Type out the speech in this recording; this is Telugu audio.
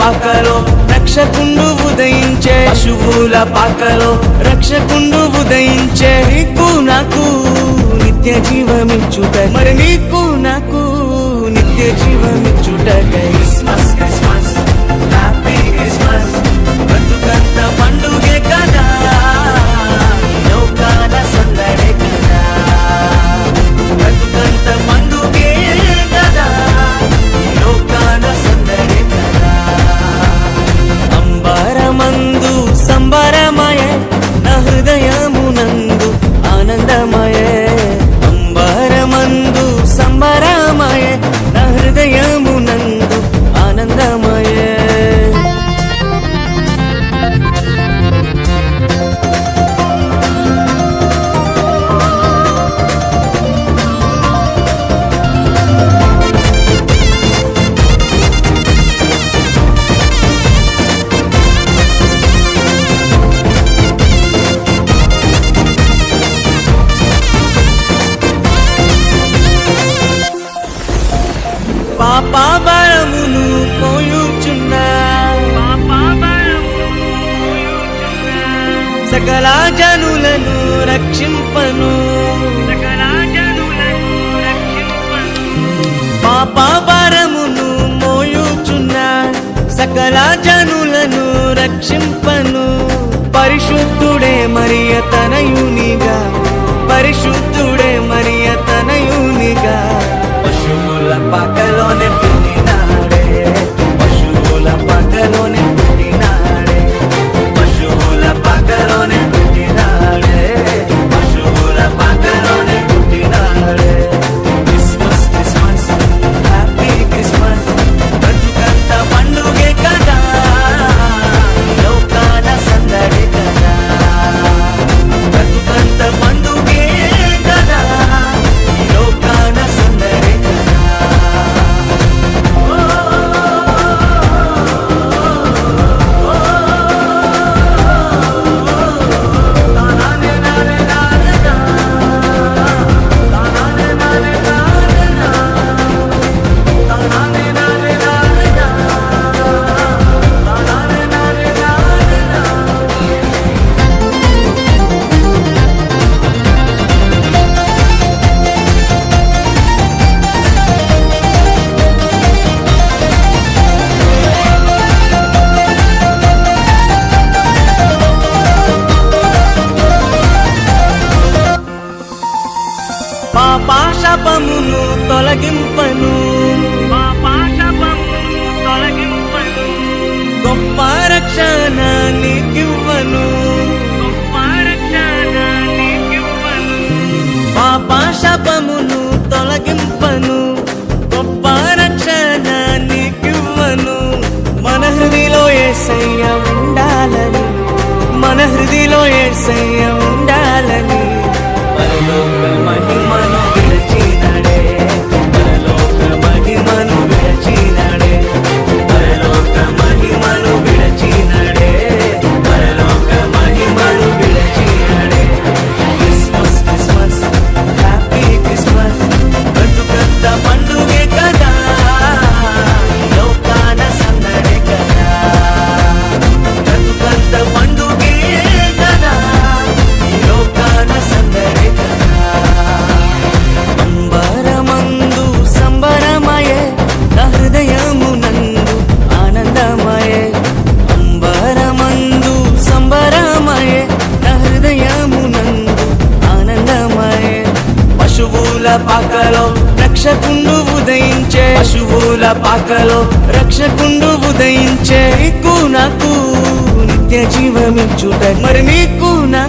పాకలో రక్షకుండు ఉదయించే, పశువుల పాకలో రక్షకుండు ఉదయించే. నీకు నాకు నిత్య జీవమిచ్చుట, మరి నీకు నాకు నిత్య జీవమిచ్చుటకై క్రిస్మస్ క్రిస్మస్ హ్యాపీ క్రిస్మస్. బ్రతుకంత పండుగే కదా, లోకాల సందడే కదా. బ్రతుకంత పండుగే కదా, లోకాల సందడే కదా. అంబరమందు సంబరమయే, నా హృదయమునందు ఆనందమయే. అంబరమందు సంబరమయే, నా హృదయమునందు ఆనందమయే. పాపభరమును మోయుచున్నా, సకల జనులను రక్షింపను. పాపభరమును మోయుచున్నా, సకల జనులను రక్షింపను. పరిశుద్ధుడే మరియ తనయునిగా, పరిశుద్ధుడే మరియ తనయునిగా. పశువుల పాకలోనే పుట్టినాడే, పశువుల పాకలోనే పుట్టినాడే, పశువుల పాకలోనే పుట్టినాడే, పశువుల పాకలోనే పుట్టినాడే. Christmas Christmas happy Christmas. బ్రతుకంత పండుగే కదా, లోకాల సందడి కదా. బ్రతుకంత పండుగే కదా, లోకాల సందడి కదా. పాపమును తొలగింపను, గొప్ప రక్షణ నీకివ్వను. పాపమును తొలగింపను, గొప్ప రక్షణ నీకివ్వను. మన హృదిలో యేసయ్య ఉండాలని, మన హృదిలో యేసయ్య ఉండాలని. పరలోక మహిమను విడచినడే, పరలోక మహిమను విడచినడే, పరలోక మహిమను విడచినడే, పరలోక మహిమను విడచినడే. Christmas Christmas happy Christmas. బ్రతుకంత పండుగే కదా, లోకాల సందడే కదా. బ్రతుకంత పండుగే కదా, లోకాల సందడే కదా. అంబరమందు సంబరమయే, నా హృదయమునందు ఆనందమయే. అంబరమందు సంబరమయే, నా హృదయమునందు ఆనందమయే. పశువుల పాకలో రక్షకుండు ఉదయించే, పశువుల పాకలో రక్షకుండు ఉదయించే. నీకు నాకు నిత్య జీవమిచ్చుట, మరి నీకు నా